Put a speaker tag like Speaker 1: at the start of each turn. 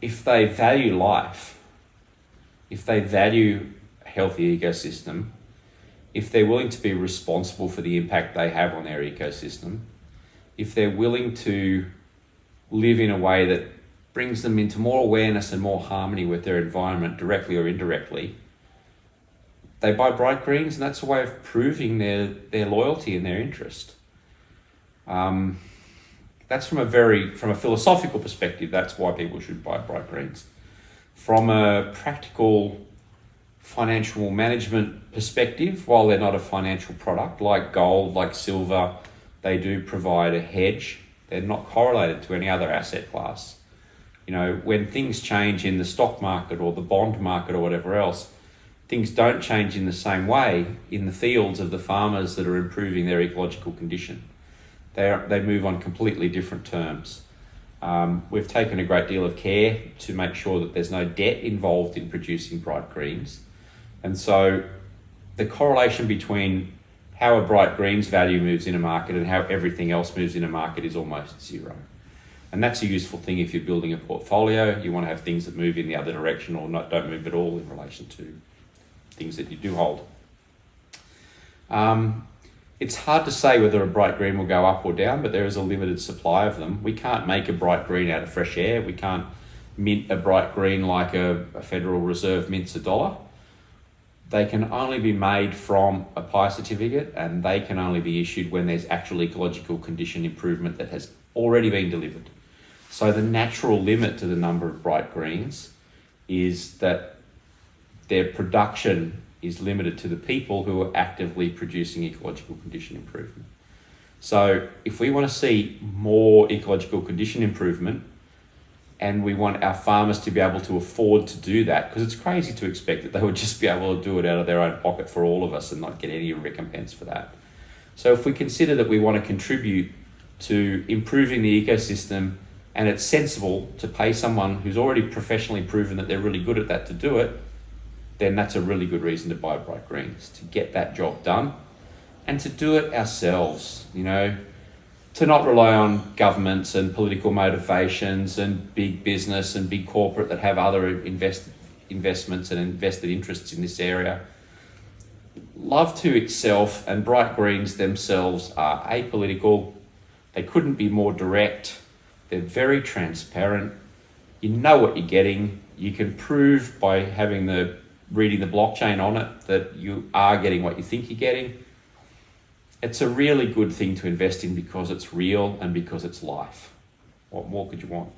Speaker 1: if they value life, if they value a healthy ecosystem, if they're willing to be responsible for the impact they have on their ecosystem, if they're willing to live in a way that brings them into more awareness and more harmony with their environment, directly or indirectly, they buy bright greens, and that's a way of proving their loyalty and their interest. That's from a philosophical perspective, that's why people should buy bright greens. From a practical financial management perspective, while they're not a financial product, like gold, like silver, they do provide a hedge. They're not correlated to any other asset class. You know, when things change in the stock market or the bond market or whatever else, things don't change in the same way in the fields of the farmers that are improving their ecological condition. They move on completely different terms. We've taken a great deal of care to make sure that there's no debt involved in producing bright greens. And so the correlation between how a bright greens value moves in a market and how everything else moves in a market is almost zero. And that's a useful thing if you're building a portfolio. You want to have things that move in the other direction or don't move at all in relation to things that you do hold. It's hard to say whether a bright green will go up or down, but there is a limited supply of them. We can't make a bright green out of fresh air. We can't mint a bright green like a Federal Reserve mints $1. They can only be made from a PI certificate, and they can only be issued when there's actual ecological condition improvement that has already been delivered. So the natural limit to the number of bright greens is that their production is limited to the people who are actively producing ecological condition improvement. So if we want to see more ecological condition improvement, and we want our farmers to be able to afford to do that, because it's crazy to expect that they would just be able to do it out of their own pocket for all of us and not get any recompense for that. So if we consider that we want to contribute to improving the ecosystem, and it's sensible to pay someone who's already professionally proven that they're really good at that to do it, then that's a really good reason to buy bright greens, to get that job done and to do it ourselves, you know, to not rely on governments and political motivations and big business and big corporate that have other investments and invested interests in this area. Love to itself and bright greens themselves are apolitical. They couldn't be more direct. They're very transparent. You know what you're getting. You can prove by reading the blockchain on it that you are getting what you think you're getting. It's a really good thing to invest in because it's real and because it's life. What more could you want?